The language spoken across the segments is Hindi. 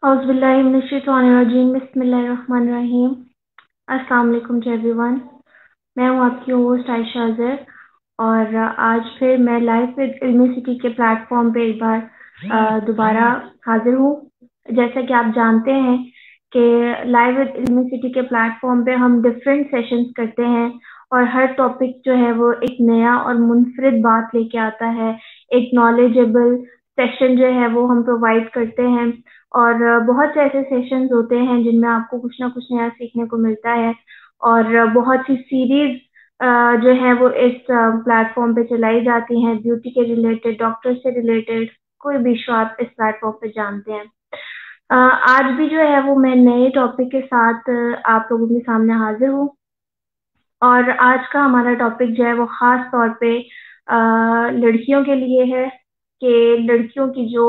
औज़ुबिल्लाहिमिनश्शैतानिर्रजीम बिस्मिल्लाहिर्रहमानिर्रहीम। अस्सलाम वालेकुम टू एवरीवन। मैं हूँ आपकी होस्ट आयशा अज़हर और आज फिर मैं लाइव विद इल्मी सिटी के प्लेटफॉर्म पे एक बार दोबारा हाजिर हूँ। जैसा कि आप जानते हैं कि लाइव विद इल्मी सिटी के प्लेटफॉर्म पे हम डिफरेंट सेशंस करते हैं और हर टॉपिक जो है वो एक नया और मुनफरिद बात लेके आता है। एक नॉलेजेबल सेशन जो है वो हम प्रोवाइड करते हैं और बहुत से ऐसे सेशंस होते हैं जिनमें आपको कुछ ना कुछ नया सीखने को मिलता है और बहुत सी सीरीज जो है वो इस प्लेटफॉर्म पे चलाई जाती हैं, ब्यूटी के रिलेटेड, डॉक्टर से रिलेटेड, कोई भी इशू आप इस प्लेटफॉर्म पे जानते हैं। आज भी जो है वो मैं नए टॉपिक के साथ आप लोगों के सामने हाजिर हूँ और आज का हमारा टॉपिक जो है वो ख़ास तौर पे लड़कियों के लिए है कि लड़कियों की जो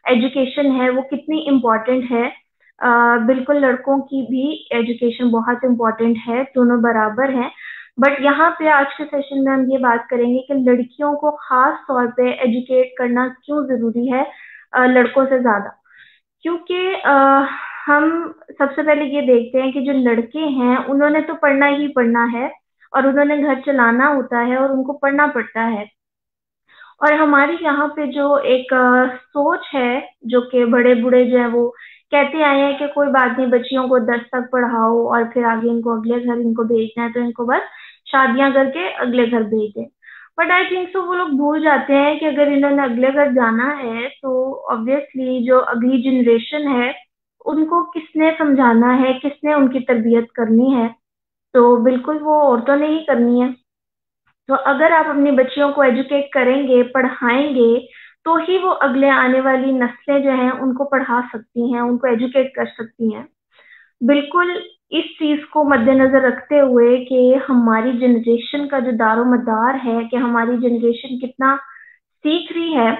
एजुकेशन है वो कितनी इम्पोर्टेंट है। बिल्कुल लड़कों की भी एजुकेशन बहुत इम्पोर्टेंट है, दोनों बराबर हैं। बट यहाँ पे आज के सेशन में हम ये बात करेंगे कि लड़कियों को ख़ास तौर पे एजुकेट करना क्यों ज़रूरी है लड़कों से ज़्यादा। क्योंकि हम सबसे पहले ये देखते हैं कि जो लड़के हैं उन्होंने तो पढ़ना ही पढ़ना है और उन्होंने घर चलाना होता है और उनको पढ़ना पड़ता है। और हमारी यहाँ पे जो एक सोच है, जो कि बड़े-बूढ़े जो हैं वो कहते आए हैं कि कोई बात नहीं, बच्चियों को 10 तक पढ़ाओ और फिर आगे इनको अगले घर इनको भेजना है तो इनको बस शादियाँ करके अगले घर भेज दें। बट आई थिंक सो वो लोग भूल जाते हैं कि अगर इन्होंने अगले घर जाना है तो ऑब्वियसली जो अगली जनरेशन है, उनको किसने समझाना है, किसने उनकी तरबियत करनी है, तो बिल्कुल वो औरतों ने ही करनी है। तो अगर आप अपनी बच्चियों को एजुकेट करेंगे, पढ़ाएँगे, तो ही वो अगले आने वाली नस्लें जो हैं उनको पढ़ा सकती हैं, उनको एजुकेट कर सकती हैं। बिल्कुल इस चीज़ को मद्देनज़र रखते हुए कि हमारी जनरेशन का जो दारोमदार है कि हमारी जनरेशन कितना सीख रही है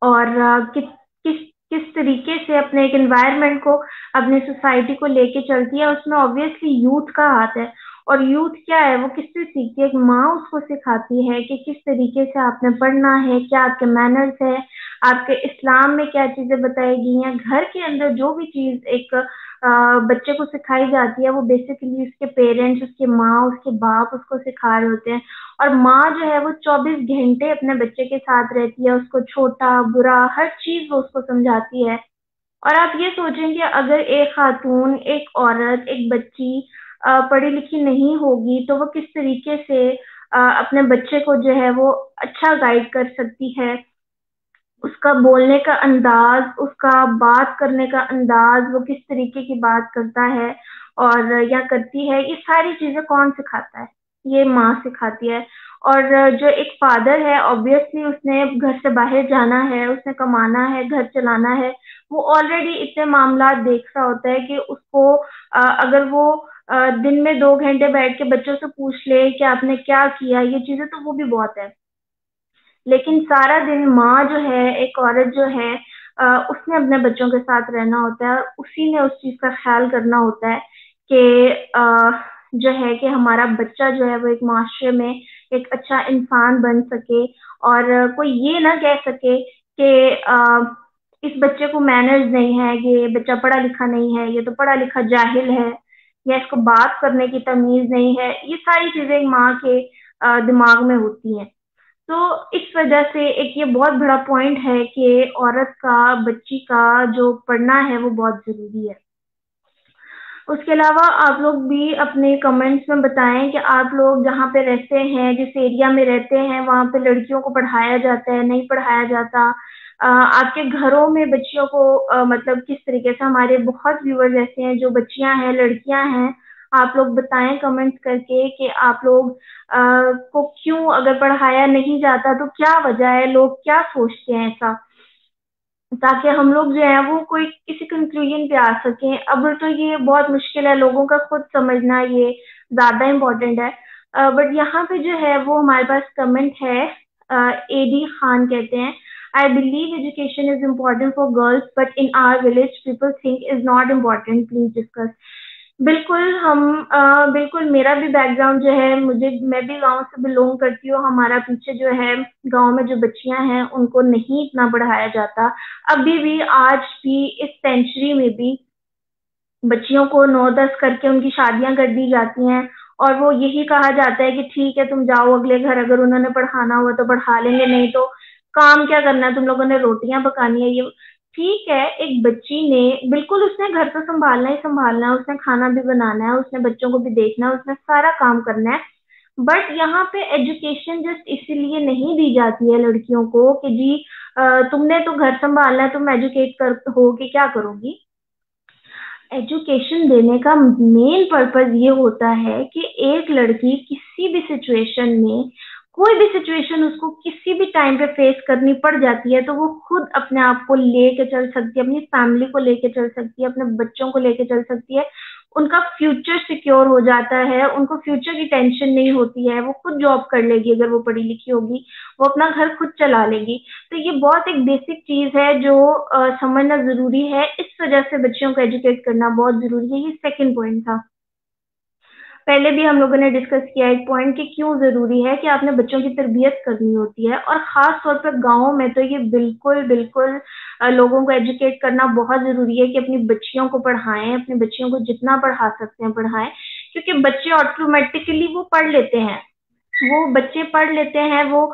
और किस किस तरीके से अपने एक एनवायरनमेंट को, अपनी सोसाइटी को लेके चलती है, उसमें ऑब्वियसली यूथ का हाथ है। और यूथ क्या है, वो किससे सीखती है? एक माँ उसको सिखाती है कि किस तरीके से आपने पढ़ना है, क्या आपके मैनर्स है, आपके इस्लाम में क्या चीज़ें बताई गई हैं। घर के अंदर जो भी चीज़ एक बच्चे को सिखाई जाती है, वो बेसिकली उसके पेरेंट्स, उसकी माँ, उसके बाप उसको सिखा रहे होते हैं। और माँ जो है वो 24 घंटे अपने बच्चे के साथ रहती है, उसको छोटा, बुरा हर चीज़ वो उसको समझाती है। और आप ये सोचें कि अगर एक खातून, एक औरत, एक बच्ची पढ़ी-लिखी नहीं होगी, तो वो किस तरीके से अपने बच्चे को जो है वो अच्छा गाइड कर सकती है। उसका बोलने का अंदाज़, उसका बात करने का अंदाज़, वो किस तरीके की बात करता है और या करती है, ये सारी चीज़ें कौन सिखाता है? ये माँ सिखाती है। और जो एक फ़ादर है ऑब्वियसली उसने घर से बाहर जाना है, उसने कमाना है, घर चलाना है। वो ऑलरेडी इतने मामलात देख रहा होता है कि उसको अगर वो दिन में 2 घंटे बैठ के बच्चों से पूछ ले कि आपने क्या किया, ये चीज़ें तो वो भी बहुत है। लेकिन सारा दिन माँ जो है, एक औरत जो है उसने अपने बच्चों के साथ रहना होता है और उसी ने उस चीज़ का ख़्याल करना होता है कि जो है कि हमारा बच्चा जो है वो एक माशरे में एक अच्छा इंसान बन सके और कोई ये ना कह सके कि इस बच्चे को मैनर्स नहीं है, ये बच्चा पढ़ा-लिखा नहीं है, ये तो पढ़ा-लिखा जाहिल है या इसको बात करने की तमीज़ नहीं है। ये सारी चीज़ें एक माँ के दिमाग में होती हैं। तो इस वजह से एक ये बहुत बड़ा पॉइंट है कि औरत का, बच्ची का जो पढ़ना है वो बहुत ज़रूरी है। उसके अलावा आप लोग भी अपने कमेंट्स में बताएँ कि आप लोग जहाँ पे रहते हैं, जिस एरिया में रहते हैं, वहाँ पे लड़कियों को पढ़ाया जाता है, नहीं पढ़ाया जाता। आपके घरों में बच्चियों को मतलब किस तरीके से, हमारे बहुत व्यूअर्स ऐसे हैं जो बच्चियाँ हैं, लड़कियाँ हैं। आप लोग बताएँ कमेंट्स करके कि आप लोग को क्यों अगर पढ़ाया नहीं जाता तो क्या वजह है? लोग क्या सोचते हैं ऐसा? ताकि हम लोग जो है वो कोई किसी कंक्लूजन पे आ सकें। अब तो ये बहुत मुश्किल है, लोगों का खुद समझना ये ज़्यादा इम्पोर्टेंट है। बट यहाँ पे जो है वो हमारे पास कमेंट है एडी खान कहते हैं, I believe education is important for girls but in our village people think is not important, please discuss. बिल्कुल, बिल्कुल मेरा भी बैकग्राउंड जो है, मुझे मैं भी गाँव से बिलॉन्ग करती हूँ। हमारा पीछे जो है गाँव में जो बच्चियाँ हैं, उनको नहीं इतना पढ़ाया जाता। अभी भी आज भी इस सेंचुरी में भी बच्चियों को 9-10 करके उनकी शादियाँ कर दी जाती हैं और वो यही कहा जाता है कि ठीक है तुम जाओ अगले घर, अगर उन्होंने पढ़ाना हुआ तो पढ़ा लेंगे, नहीं तो काम क्या करना है तुम लोगों ने, रोटियाँ पकानी है। ये ठीक है, एक बच्ची ने बिल्कुल उसने घर तो सँभालना ही सँभालना है, उसने खाना भी बनाना है, उसने बच्चों को भी देखना है, उसने सारा काम करना है। बट यहाँ पे एजुकेशन जस्ट इसीलिए नहीं दी जाती है लड़कियों को कि जी तुमने तो घर सँभालना है, तुम एजुकेट कर हो के क्या करोगी? एजुकेशन देने का मेन पर्पस ये होता है कि एक लड़की किसी भी सिचुएशन में, कोई भी सिचुएशन उसको किसी भी टाइम पे फेस करनी पड़ जाती है, तो वो खुद अपने आप को लेके चल सकती है, अपनी फैमिली को लेके चल सकती है, अपने बच्चों को लेके चल सकती है। उनका फ्यूचर सिक्योर हो जाता है, उनको फ्यूचर की टेंशन नहीं होती है, वो खुद जॉब कर लेगी अगर वो पढ़ी लिखी होगी, वो अपना घर खुद चला लेगी। तो ये बहुत एक बेसिक चीज है जो समझना जरूरी है, इस वजह से बच्चियों को एजुकेट करना बहुत जरूरी है। ये सेकंड पॉइंट था। पहले भी हम लोगों ने डिस्कस किया एक पॉइंट कि क्यों जरूरी है कि आपने बच्चों की तरबियत करनी होती है, और खास तौर पर गाँव में तो ये बिल्कुल बिल्कुल लोगों को एजुकेट करना बहुत जरूरी है कि अपनी बच्चियों को पढ़ाएं, अपनी बच्चियों को जितना पढ़ा सकते हैं पढ़ाएं, क्योंकि बच्चे ऑटोमेटिकली वो पढ़ लेते हैं, वो बच्चे पढ़ लेते हैं, वो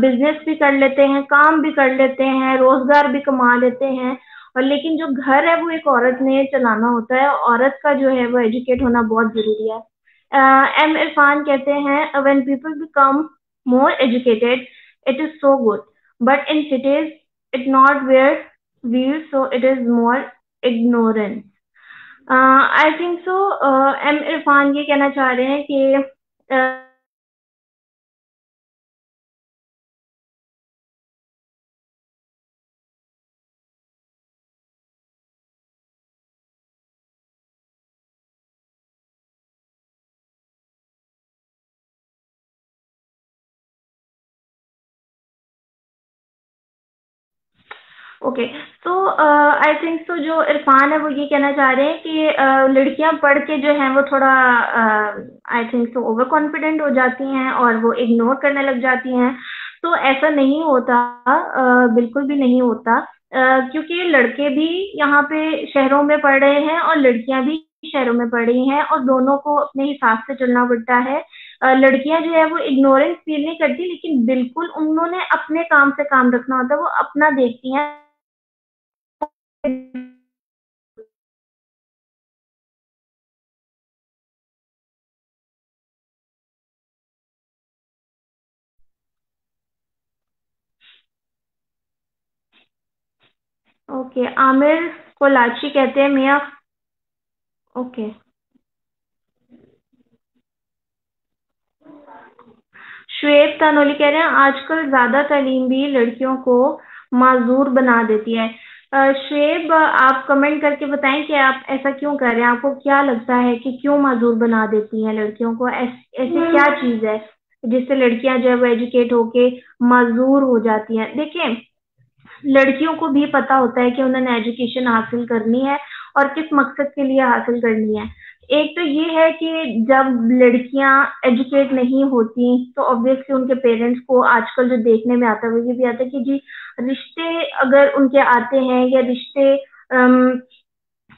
बिजनेस भी कर लेते हैं, काम भी कर लेते हैं, रोजगार भी कमा लेते हैं। और लेकिन जो घर है वो एक औरत ने चलाना होता है, औरत का जो है वो एजुकेट होना बहुत जरूरी है। एम इरफान कहते हैं when people become more educated it is so good, but in cities it not where wheel, so it is more ignorance. I think so M Irfan ये कहना चाह रहे हैं कि ओके, तो आई थिंक तो जो इरफान है वो ये कहना चाह रहे हैं कि लड़कियां पढ़ के जो हैं वो थोड़ा आई थिंक तो ओवर कॉन्फिडेंट हो जाती हैं और वो इग्नोर करने लग जाती हैं। तो ऐसा नहीं होता, बिल्कुल भी नहीं होता, क्योंकि लड़के भी यहाँ पे शहरों में पढ़ रहे हैं और लड़कियां भी शहरों में पढ़ रही हैं, और दोनों को अपने हिसाब से चलना पड़ता है। लड़कियां जो है वो इग्नोरेंस फील नहीं करती, लेकिन बिल्कुल उन्होंने अपने काम से काम रखना होता है, वो अपना देखती हैं। ओके, आमिर कोलाची कहते हैं मियाँ। ओके, श्वेत तानोली कह रहे हैं आजकल ज्यादा तालीम भी लड़कियों को माजूर बना देती है। श्वेब, आप कमेंट करके बताएं कि आप ऐसा क्यों कर रहे हैं, आपको क्या लगता है कि क्यों माजूर बना देती हैं लड़कियों को, ऐसी क्या चीज है जिससे लड़कियां जो है वो एजुकेट होके माजूर हो जाती हैं? देखिए, लड़कियों को भी पता होता है कि उन्होंने एजुकेशन हासिल करनी है और किस मकसद के लिए हासिल करनी है। एक तो ये है कि जब लड़कियां एजुकेट नहीं होती तो ऑब्वियसली उनके पेरेंट्स को आजकल जो देखने में आता है वो ये भी आता है कि जी रिश्ते अगर उनके आते हैं, या रिश्ते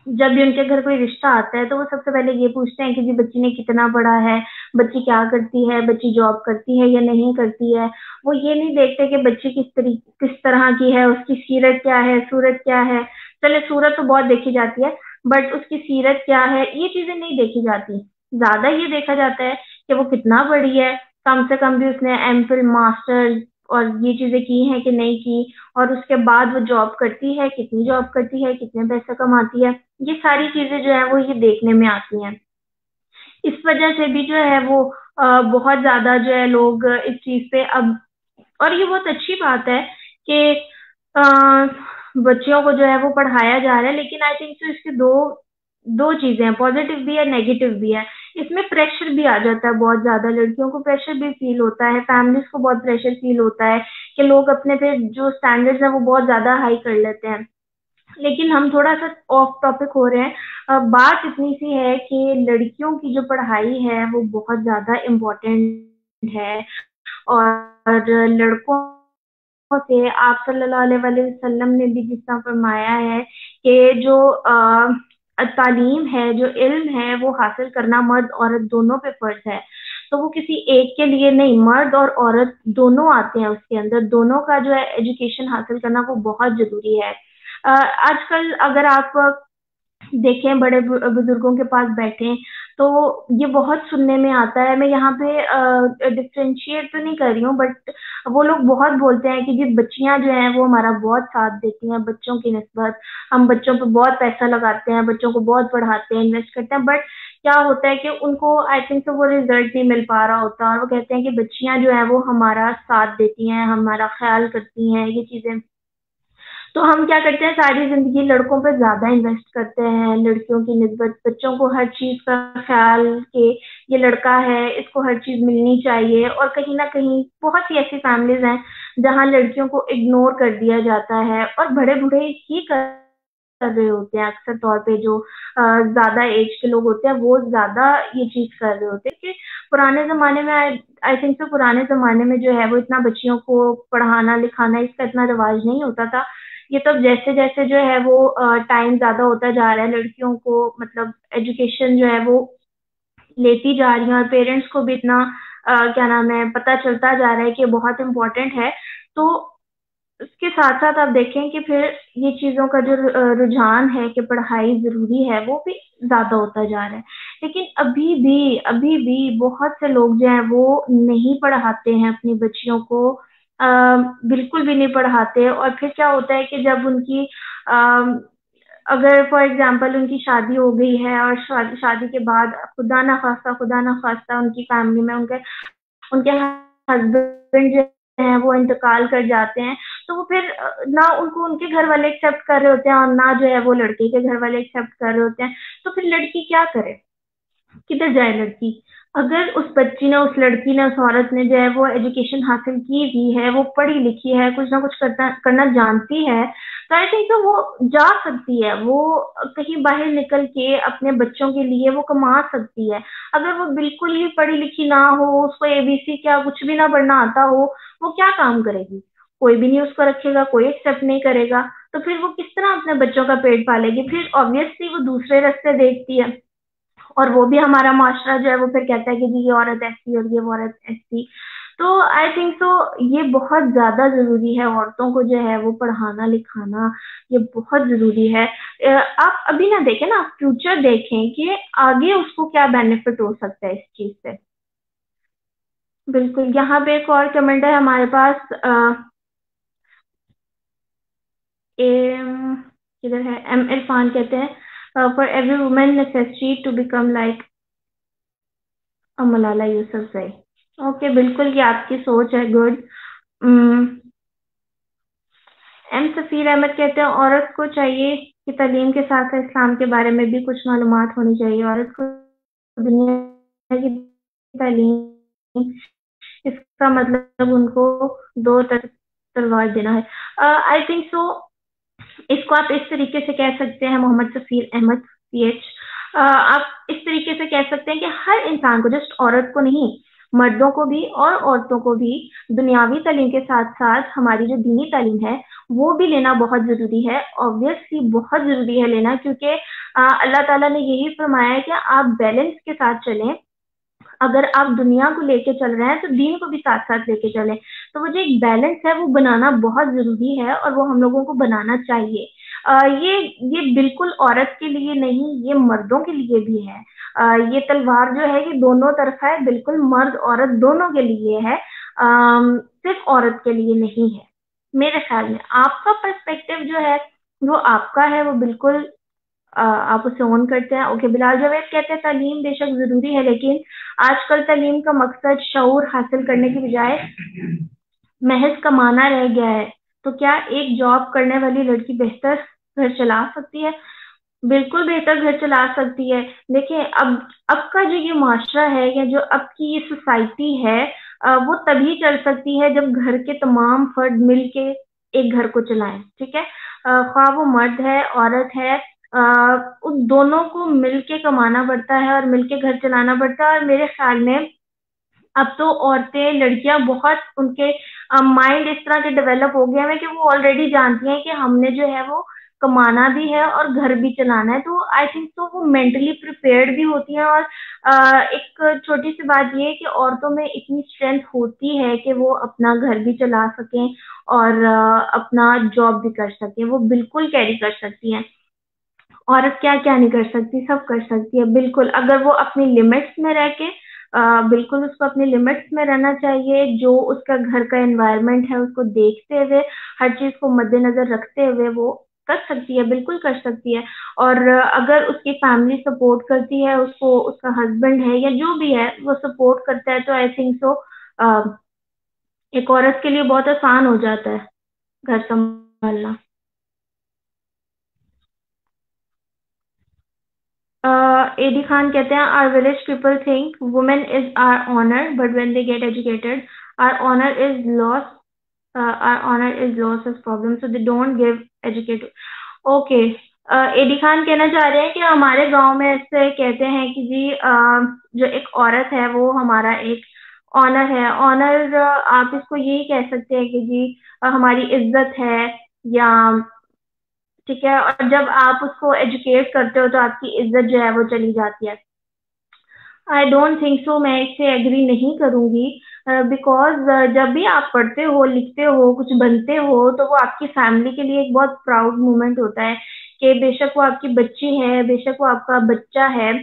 जब भी उनके घर कोई रिश्ता आता है तो वो सबसे पहले ये पूछते हैं कि जी बच्ची ने कितना पढ़ा है, बच्ची क्या करती है, बच्ची जॉब करती है या नहीं करती है। वो ये नहीं देखते कि बच्ची किस तरह की है, उसकी सीरत क्या है, सूरत क्या है। चले सूरत तो बहुत देखी जाती है, बट उसकी सीरत क्या है ये चीजें नहीं देखी जाती। ज्यादा ये देखा जाता है कि वो कितना पढ़ी है, कम से कम भी उसने एमफिल मास्टर और ये चीजें की हैं कि नहीं की, और उसके बाद वो जॉब करती है, कितनी जॉब करती है, कितने पैसा कमाती है। ये सारी चीजें जो है वो ये देखने में आती हैं। इस वजह से भी जो है वो बहुत ज्यादा जो है लोग इस चीज पे अब, और ये बहुत अच्छी बात है कि अ, बच्चियों को जो है वो पढ़ाया जा रहा है, लेकिन आई थिंक तो इसके दो दो चीजें हैं, पॉजिटिव भी है नेगेटिव भी है। इसमें प्रेशर भी आ जाता है बहुत ज्यादा, लड़कियों को प्रेशर भी फील होता है, फैमिलीज को बहुत प्रेशर फील होता है कि लोग अपने पे जो स्टैंडर्ड्स है वो बहुत ज्यादा हाई कर लेते हैं। लेकिन हम थोड़ा सा ऑफ टॉपिक हो रहे हैं। बात इतनी सी है कि लड़कियों की जो पढ़ाई है वो बहुत ज़्यादा इम्पोर्टेंट है, और लड़कों से आप सल्लल्लाहु अलैहि वसल्लम ने भी जिस तरह फरमाया है कि जो तालीम है, जो इल्म है, वो हासिल करना मर्द औरत दोनों पे फर्ज है। तो वो किसी एक के लिए नहीं, मर्द और औरत दोनों आते हैं उसके अंदर, दोनों का जो है एजुकेशन हासिल करना वो बहुत जरूरी है। आजकल अगर आप देखें, बड़े बुजुर्गों के पास बैठे तो ये बहुत सुनने में आता है। मैं यहाँ पे डिफ्रेंशिएट तो नहीं कर रही हूँ, बट वो लोग बहुत बोलते हैं कि जी बच्चियां जो हैं वो हमारा बहुत साथ देती हैं, बच्चों की निस्बत हम बच्चों पे बहुत पैसा लगाते हैं, बच्चों को बहुत पढ़ाते हैं, इन्वेस्ट करते हैं, बट क्या होता है कि उनको आई थिंक तो वो रिजल्ट नहीं मिल पा रहा होता, और वो कहते हैं कि बच्चियां जो है वो हमारा साथ देती हैं, हमारा ख्याल करती हैं, ये चीजें। तो हम क्या करते हैं, सारी जिंदगी लड़कों पे ज्यादा इन्वेस्ट करते हैं, लड़कियों की निस्बत बच्चों को हर चीज का ख्याल के ये लड़का है, इसको हर चीज मिलनी चाहिए, और कहीं ना कहीं बहुत सी ऐसी फैमिलीज हैं जहां लड़कियों को इग्नोर कर दिया जाता है, और बड़े बूढ़े ही कर रहे होते हैं अक्सर तौर पे, जो ज्यादा एज के लोग होते हैं वो ज्यादा ये चीज कर रहे होते हैं कि पुराने जमाने में आई थिंक तो पुराने जमाने में जो है वो इतना बच्चियों को पढ़ाना लिखाना इसका इतना रिवाज नहीं होता था। ये तो जैसे जैसे जो है वो टाइम ज्यादा होता जा रहा है, लड़कियों को मतलब एजुकेशन जो है वो लेती जा रही है, और पेरेंट्स को भी इतना क्या नाम है पता चलता जा रहा है कि बहुत इम्पोर्टेंट है। तो उसके साथ साथ आप देखें कि फिर ये चीजों का जो रुझान है कि पढ़ाई जरूरी है वो भी ज्यादा होता जा रहा है। लेकिन अभी भी बहुत से लोग जो हैं वो नहीं पढ़ाते हैं अपनी बच्चियों को, बिल्कुल भी नहीं पढ़ाते। और फिर क्या होता है कि जब उनकी अगर फॉर एग्जाम्पल उनकी शादी हो गई है, और शादी के बाद खुदा ना खास्ता उनकी फैमिली में उनके उनके हस्बैंड जो है वो इंतकाल कर जाते हैं, तो वो फिर ना उनको उनके घर वाले एक्सेप्ट कर रहे होते हैं, और ना जो है वो लड़के के घर वाले एक्सेप्ट कर रहे होते हैं। तो फिर लड़की क्या करे, किधर जाए लड़की? अगर उस बच्ची ने, उस लड़की ने, उस औरत ने जो है वो एजुकेशन हासिल की भी है, वो पढ़ी लिखी है, कुछ ना कुछ करना जानती है, तो आई थिंक तो वो जा सकती है, वो कहीं बाहर निकल के अपने बच्चों के लिए वो कमा सकती है। अगर वो बिल्कुल ही पढ़ी लिखी ना हो, उसको एबीसी क्या कुछ भी ना पढ़ना आता हो, वो क्या काम करेगी? कोई भी नहीं उसको रखेगा, कोई एक्सेप्ट नहीं करेगा, तो फिर वो किस तरह अपने बच्चों का पेट पालेगी? फिर ऑब्वियसली वो दूसरे रास्ते देखती है, और वो भी हमारा माशरा जो है वो फिर कहता है कि जी ये औरत ऐसी और ये औरत ऐसी। तो आई थिंक तो ये बहुत ज्यादा जरूरी है, औरतों को जो है वो पढ़ाना लिखाना ये बहुत जरूरी है। आप अभी ना देखें ना, फ्यूचर देखें कि आगे उसको क्या बेनिफिट हो सकता है इस चीज से। बिल्कुल, यहाँ पे एक और कमेंट है हमारे पास, किधर है, एम इरफान कहते हैं for every women necessary to become like Malala Yousafzai. Okay, बिल्कुल ये आपकी सोच है, गुड। एम सफीर अहमद कहते हैं औरत को चाहिए कि तालीम के साथ साथ इस्लाम के बारे में भी कुछ मालूमात होनी चाहिए, औरत को दुनिया की तालीम, इसका मतलब उनको दो तलवार देना है। आई थिंक सो इसको आप इस तरीके से कह सकते हैं, मोहम्मद सफीर अहमद पीएच, आप इस तरीके से कह सकते हैं कि हर इंसान को, जस्ट औरत को नहीं, मर्दों को भी और औरतों को भी दुनियावी तालीम के साथ साथ हमारी जो दीनी तालीम है वो भी लेना बहुत जरूरी है। ऑब्वियसली बहुत जरूरी है लेना, क्योंकि अल्लाह ताला ने यही फरमाया है कि आप बैलेंस के साथ चलें। अगर आप दुनिया को लेके चल रहे हैं तो दीन को भी साथ साथ लेके चलें। तो वो जो एक बैलेंस है वो बनाना बहुत जरूरी है, और वो हम लोगों को बनाना चाहिए। ये बिल्कुल औरत के लिए नहीं, ये मर्दों के लिए भी है। ये तलवार जो है ये दोनों तरफा है, बिल्कुल मर्द औरत दोनों के लिए है, सिर्फ औरत के लिए नहीं है। मेरे ख्याल में आपका पर्सपेक्टिव जो है वो आपका है, वो बिल्कुल आप उसे ऑन करते हैं। ओके, बिलाल जावेद कहते हैं तालीम बेशक जरूरी है, लेकिन आजकल तालीम का मकसद शऊर हासिल करने की बजाय महज कमाना रह गया है। तो क्या एक जॉब करने वाली लड़की बेहतर घर चला सकती है? बिल्कुल बेहतर घर चला सकती है। देखिए, अब का जो ये माशरा है, या जो अब की ये सोसाइटी है, वो तभी चल सकती है जब घर के तमाम फर्द मिल के एक घर को चलाएं। ठीक है, ख्वाह वो मर्द है, औरत है, उन दोनों को मिलके कमाना पड़ता है और मिलके घर चलाना पड़ता है। और मेरे ख्याल में अब तो औरतें, लड़कियां बहुत उनके माइंड इस तरह के डेवलप हो गए हैं कि वो ऑलरेडी जानती हैं कि हमने जो है वो कमाना भी है और घर भी चलाना है। तो आई थिंक तो वो मेंटली प्रिपेयर्ड भी होती हैं। और एक छोटी सी बात ये है कि औरतों में इतनी स्ट्रेंथ होती है कि वो अपना घर भी चला सकें और अपना जॉब भी कर सकें। वो बिल्कुल कैरी कर सकती हैं। औरत क्या क्या नहीं कर सकती, सब कर सकती है बिल्कुल, अगर वो अपनी लिमिट्स में रह के बिल्कुल उसको अपनी लिमिट्स में रहना चाहिए। जो उसका घर का एनवायरनमेंट है उसको देखते हुए, हर चीज को मद्देनजर रखते हुए वो कर सकती है, बिल्कुल कर सकती है। और अगर उसकी फैमिली सपोर्ट करती है उसको, उसका हस्बैंड है या जो भी है वो सपोर्ट करता है, तो आई थिंक सो एक औरत के लिए बहुत आसान हो जाता है घर संभालना। एडी खान कहते हैं our village people think women is our honour but when they get educated our honour is loss, our honour is loss is problem so they don't give educated. Okay, A D Khan कहना चाह रहे हैं कि हमारे गांव में ऐसे कहते हैं कि जी जो एक औरत है वो हमारा एक ऑनर है। ऑनर आप इसको यही कह सकते हैं कि जी हमारी इज्जत है, या ठीक है। और जब आप उसको एजुकेट करते हो तो आपकी इज्जत जो है वो चली जाती है। आई डोंट थिंक सो, मैं इससे एग्री नहीं करूंगी। बिकॉज जब भी आप पढ़ते हो, लिखते हो, कुछ बनते हो, तो वो आपकी फैमिली के लिए एक बहुत प्राउड मोमेंट होता है कि बेशक वो आपकी बच्ची है, बेशक वो आपका बच्चा है,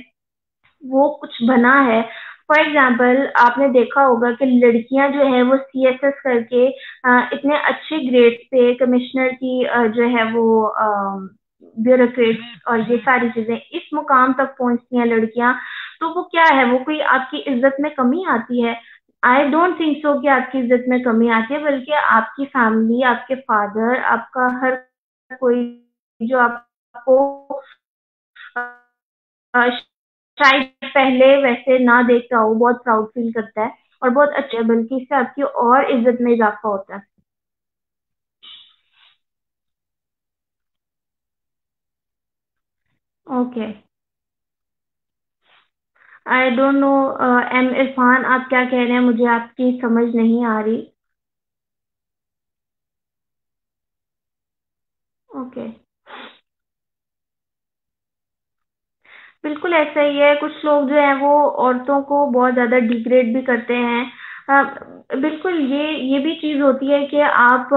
वो कुछ बना है। फॉर एग्जाम्पल आपने देखा होगा कि लड़कियां जो है वो सीएसएस करके इतने अच्छे ग्रेड पे कमिश्नर की जो है वो ब्यूरोक्रेट और ये सारी चीजें इस मुकाम तक पहुंचती हैं लड़कियां। तो वो क्या है, वो कोई आपकी इज्जत में कमी आती है? आई डोंट थिंक सो कि आपकी इज्जत में कमी आती है, बल्कि आपकी फैमिली, आपके फादर, आपका हर कोई जो आपको अ, शायद पहले वैसे ना देखता हो, बहुत प्राउड फील करता है और बहुत अच्छा है, बल्कि इससे आपकी और इज्जत में इजाफा होता है। Okay, I don't know M Irfan, आप क्या कह रहे हैं, मुझे आपकी समझ नहीं आ रही। ओके, बिल्कुल ऐसा ही है। कुछ लोग जो है वो औरतों को बहुत ज्यादा डिग्रेड भी करते हैं। बिल्कुल ये भी चीज होती है कि आप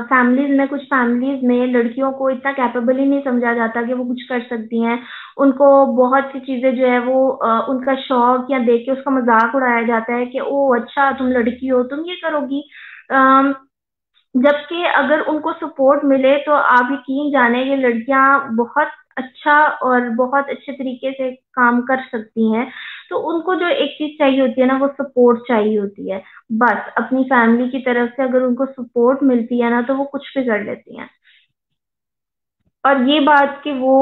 फैमिलीज में, कुछ फैमिलीज में लड़कियों को इतना कैपेबल ही नहीं समझा जाता कि वो कुछ कर सकती हैं। उनको बहुत सी चीजें जो है वो उनका शौक या देख के उसका मजाक उड़ाया जाता है कि ओ अच्छा तुम लड़की हो, तुम ये करोगी। जबकि अगर उनको सपोर्ट मिले तो आप यकीन जाने ये लड़कियां बहुत अच्छा और बहुत अच्छे तरीके से काम कर सकती हैं। तो उनको जो एक चीज चाहिए होती है ना, वो सपोर्ट चाहिए होती है। बस अपनी फैमिली की तरफ से अगर उनको सपोर्ट मिलती है ना, तो वो कुछ भी कर लेती हैं। और ये बात कि वो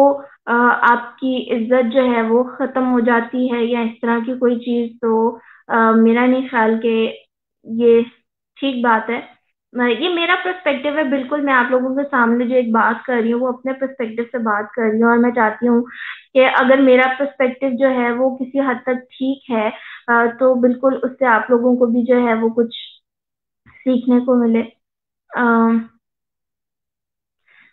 आपकी इज्जत जो है वो खत्म हो जाती है या इस तरह की कोई चीज, तो मेरा नहीं ख्याल कि ये ठीक बात है। ये मेरा पर्सपेक्टिव है, बिल्कुल मैं आप लोगों के सामने जो एक बात कर रही हूँ वो अपने पर्सपेक्टिव से बात कर रही हूँ। और मैं चाहती हूँ कि अगर मेरा पर्सपेक्टिव जो है वो किसी हद तक ठीक है, तो बिल्कुल उससे आप लोगों को भी जो है वो कुछ सीखने को मिले।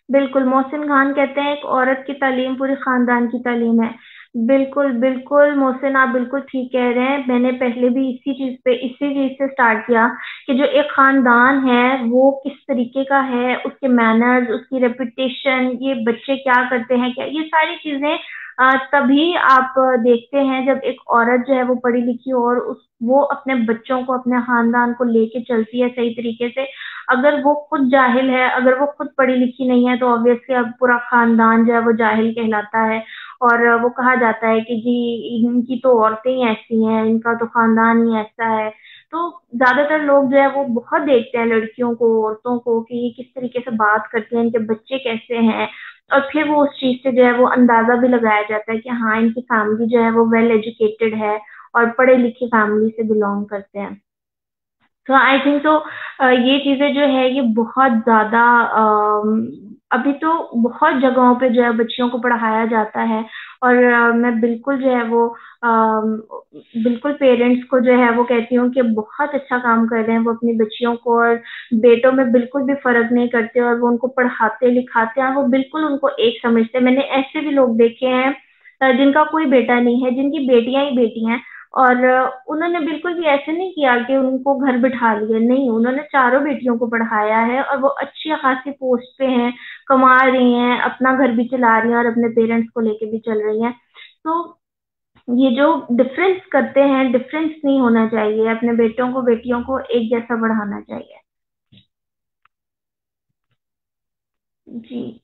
बिल्कुल, मोहसिन खान कहते हैं एक औरत की तालीम पूरे खानदान की तालीम है। बिल्कुल बिल्कुल मोहसिन, आप बिल्कुल ठीक कह रहे हैं। मैंने पहले भी इसी चीज से स्टार्ट किया कि जो एक खानदान है वो किस तरीके का है, उसके मैनर्स, उसकी रेपुटेशन, ये बच्चे क्या करते हैं, क्या ये सारी चीजें तभी आप देखते हैं जब एक औरत जो है वो पढ़ी लिखी हो और उस वो अपने बच्चों को, अपने खानदान को लेके चलती है सही तरीके से। अगर वो खुद जाहिल है, अगर वो खुद पढ़ी लिखी नहीं है, तो ऑब्वियसली अब पूरा खानदान जो है वो जाहिल कहलाता है। और वो कहा जाता है कि जी इनकी तो औरतें ही ऐसी हैं, इनका तो खानदान ही ऐसा है। तो ज्यादातर लोग जो है वो बहुत देखते हैं लड़कियों को, औरतों को, कि ये किस तरीके से बात करती हैं, इनके बच्चे कैसे हैं। और फिर वो उस चीज से जो है वो अंदाजा भी लगाया जाता है कि हाँ इनकी फैमिली जो है वो वेल एजुकेटेड है और पढ़े लिखे फैमिली से बिलोंग करते हैं। तो आई थिंक सो ये चीजें जो है ये बहुत ज्यादा अभी तो बहुत जगहों पे जो है बच्चियों को पढ़ाया जाता है। और मैं बिल्कुल जो है वो बिल्कुल पेरेंट्स को जो है वो कहती हूँ कि बहुत अच्छा काम कर रहे हैं वो अपनी बच्चियों को, और बेटों में बिल्कुल भी फ़र्क नहीं करते, और वो उनको पढ़ाते लिखाते हैं, वो बिल्कुल उनको एक समझते हैं। मैंने ऐसे भी लोग देखे हैं जिनका कोई बेटा नहीं है, जिनकी बेटियां ही बेटी हैं, और उन्होंने बिल्कुल भी ऐसे नहीं किया कि उनको घर बिठा लिया, नहीं, उन्होंने चारों बेटियों को पढ़ाया है, और वो अच्छी खासी पोस्ट पे हैं, कमा रही हैं, अपना घर भी चला रही हैं, और अपने पेरेंट्स को लेके भी चल रही हैं। तो ये जो डिफरेंस करते हैं, डिफरेंस नहीं होना चाहिए, अपने बेटों को बेटियों को एक जैसा बढ़ाना चाहिए। जी।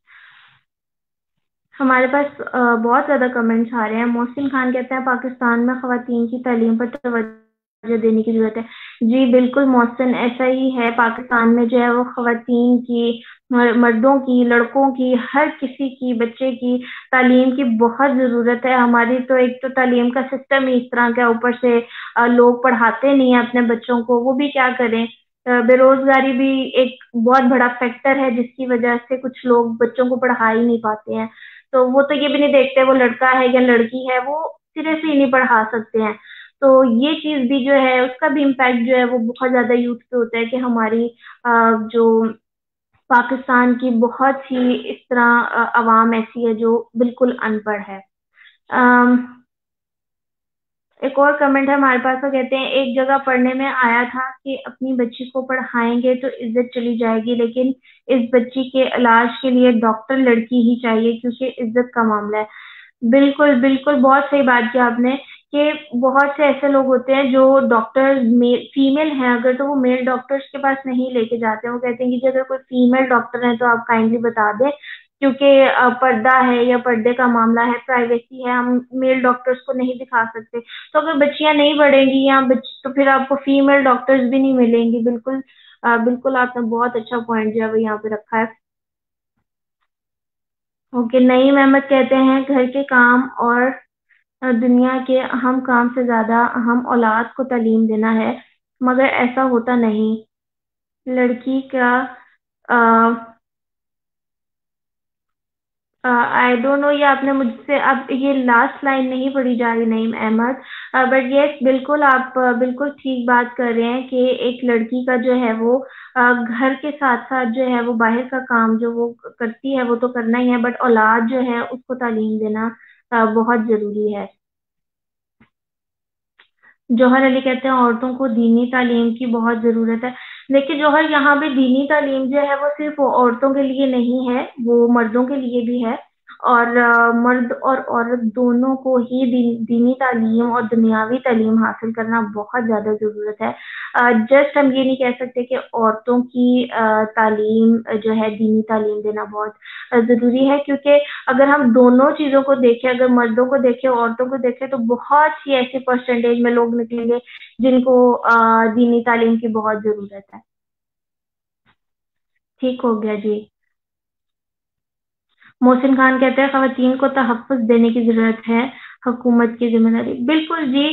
हमारे पास बहुत ज़्यादा कमेंट्स आ रहे हैं। मोहसिन खान कहते हैं पाकिस्तान में ख़वातीन की तालीम पर तवज्जो देने की ज़रूरत है। जी बिल्कुल मोहसिन, ऐसा ही है। पाकिस्तान में जो है वो ख़वातीन की, मर्दों की, लड़कों की, हर किसी की, बच्चे की तालीम की बहुत ज़रूरत है। हमारी तो एक तो तालीम का सिस्टम ही इस तरह का, ऊपर से लोग पढ़ाते नहीं हैं अपने बच्चों को, वो भी क्या करें। बेरोज़गारी भी एक बहुत बड़ा फैक्टर है जिसकी वजह से कुछ लोग बच्चों को पढ़ा ही नहीं पाते हैं। तो वो तो ये भी नहीं देखते वो लड़का है या लड़की है, वो सिरे से ही नहीं पढ़ा सकते हैं। तो ये चीज भी जो है उसका भी इम्पैक्ट जो है वो बहुत ज्यादा यूथ पे होता है कि हमारी जो पाकिस्तान की बहुत सी इस तरह अवाम ऐसी है जो बिल्कुल अनपढ़ है। अम, एक और कमेंट है हमारे पास, वो कहते हैं एक जगह पढ़ने में आया था कि अपनी बच्ची को पढ़ाएंगे तो इज्जत चली जाएगी, लेकिन इस बच्ची के इलाज के लिए डॉक्टर लड़की ही चाहिए क्योंकि इज्जत का मामला है। बिल्कुल, बिल्कुल, बहुत सही बात की आपने कि बहुत से ऐसे लोग होते हैं जो डॉक्टर फीमेल हैं अगर, तो वो मेल डॉक्टर्स के पास नहीं लेके जाते हैं। वो कहते हैं कि अगर कोई फीमेल डॉक्टर है तो आप काइंडली बता दें, क्योंकि पर्दा है या पर्दे का मामला है, प्राइवेसी है, हम मेल डॉक्टर्स को नहीं दिखा सकते। तो अगर बच्चियां नहीं बढ़ेंगी या तो फिर आपको फीमेल डॉक्टर्स भी नहीं मिलेंगी। बिल्कुल बिल्कुल, आपने बहुत अच्छा पॉइंट जो है वो यहाँ पे रखा है। ओके, नईम अहमद कहते हैं घर के काम और दुनिया के अहम काम से ज्यादा अहम औलाद को तालीम देना है, मगर ऐसा होता नहीं। लड़की का आई डोंट नो, ये आपने मुझसे अब ये लास्ट लाइन नहीं पढ़ी जा रही नईम अहमद, बट यस बिल्कुल आप बिल्कुल ठीक बात कर रहे हैं कि एक लड़की का जो है वो घर के साथ साथ जो है वो बाहर का काम जो वो करती है वो तो करना ही है, बट औलाद जो है उसको तालीम देना बहुत जरूरी है। जौहर अली कहते हैं औरतों को दीनी तालीम की बहुत ज़रूरत है। देखिए जौहर, यहाँ पे दीनी तालीम जो है वो सिर्फ औरतों के लिए नहीं है, वो मर्दों के लिए भी है। और मर्द और औरत दोनों को ही दीनी तालीम और दुनियावी तालीम हासिल करना बहुत ज़्यादा ज़रूरत है। जस्ट हम ये नहीं कह सकते कि औरतों की तालीम जो है, दीनी तालीम देना बहुत ज़रूरी है, क्योंकि अगर हम दोनों चीजों को देखें, अगर मर्दों को देखें औरतों को देखें, तो बहुत सी ऐसी परसेंटेज में लोग निकलेंगे जिनको दीनी तालीम की बहुत जरूरत है। ठीक हो गया जी। मोहसिन खान कहते हैं खवातीन को तहफ़्फ़ुज़ देने की जरूरत है, हुकूमत की जिम्मेदारी। बिल्कुल जी।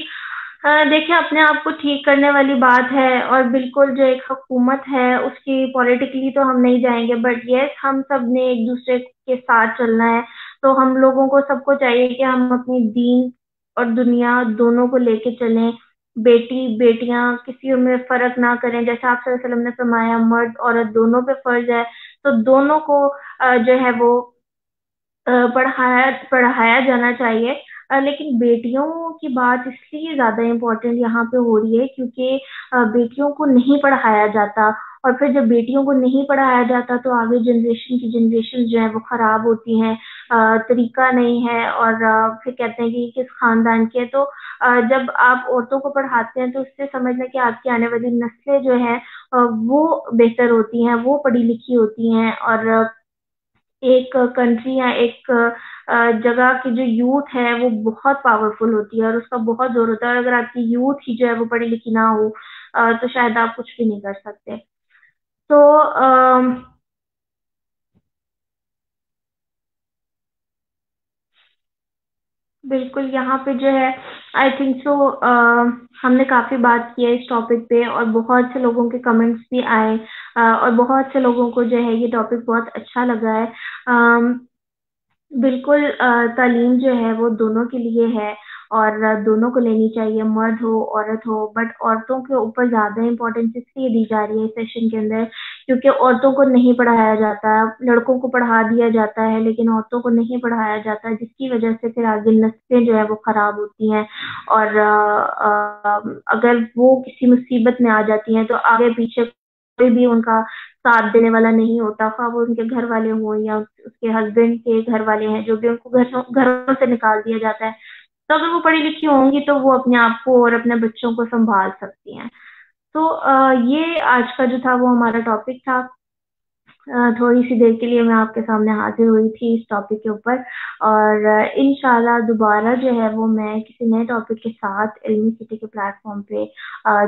देखिए अपने आप को ठीक करने वाली बात है, और बिल्कुल जो एक हुकूमत है उसकी पॉलिटिकली तो हम नहीं जाएंगे, बट यस हम सब ने एक दूसरे के साथ चलना है। तो हम लोगों को सबको चाहिए कि हम अपनी दीन और दुनिया दोनों को लेके चलें। बेटी बेटियां किसी में फर्क ना करें, जैसे आप सल्लल्लाहु अलैहि वसल्लम ने फरमाया मर्द औरत दोनों पे फर्ज है। तो दोनों को जो है वो पढ़ाया पढ़ाया जाना चाहिए। लेकिन बेटियों की बात इसलिए ज़्यादा इम्पोर्टेंट यहाँ पे हो रही है क्योंकि बेटियों को नहीं पढ़ाया जाता, और फिर जब बेटियों को नहीं पढ़ाया जाता तो आगे जनरेशन की जनरेशन जो है वो खराब होती हैं। तरीका नहीं है, और फिर कहते हैं कि किस खानदान की है। तो जब आप औरतों को पढ़ाते हैं तो उससे समझ लें कि आपकी आने वाली नस्लें जो है वो बेहतर होती हैं, वो पढ़ी लिखी होती हैं, और एक कंट्री या एक जगह की जो यूथ है वो बहुत पावरफुल होती है और उसका बहुत जोर होता है, और अगर आपकी यूथ ही जो है वो पढ़ी लिखी ना हो तो शायद आप कुछ भी नहीं कर सकते। तो बिल्कुल, यहाँ पे जो है आई थिंक सो हमने काफ़ी बात की है इस टॉपिक पे और बहुत से लोगों के कमेंट्स भी आए और बहुत से लोगों को जो है ये टॉपिक बहुत अच्छा लगा है। बिल्कुल तालीम जो है वो दोनों के लिए है और दोनों को लेनी चाहिए, मर्द हो, औरत हो, बट औरतों के ऊपर ज़्यादा इम्पोर्टेंस इसलिए दी जा रही है इस सेशन के अंदर क्योंकि औरतों को नहीं पढ़ाया जाता, लड़कों को पढ़ा दिया जाता है लेकिन औरतों को नहीं पढ़ाया जाता, जिसकी वजह से फिर आगे नस्लें जो है वो खराब होती हैं और अगर वो किसी मुसीबत में आ जाती हैं तो आगे पीछे कोई भी उनका साथ देने वाला नहीं होता, ख़्वाह वो उनके घर वाले हों या उसके हस्बैंड के घर वाले हैं, जो भी उनको घरों से निकाल दिया जाता है। तो अगर वो पढ़ी लिखी होंगी तो वो अपने आप को और अपने बच्चों को सँभाल सकती हैं। तो ये आज का जो था वो हमारा टॉपिक था। थोड़ी-सी देर के लिए मैं आपके सामने हाज़िर हुई थी इस टॉपिक के ऊपर और इंशाल्लाह दोबारा जो है वो मैं किसी नए टॉपिक के साथ इल्मी सिटी के प्लेटफ़ॉर्म पे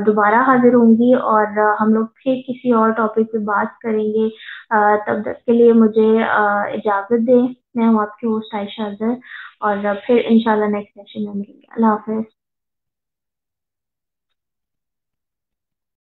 दोबारा हाज़िर होंगी और हम लोग फिर किसी और टॉपिक पे बात करेंगे। तब तक के लिए मुझे इजाज़त दें। मैं हूँ आपकी होस्ट आयशा अज़हर और फिर इंशाल्लाह नेक्स्ट सेशन में मिलेंगे। अल्लाह हाफ़िज़।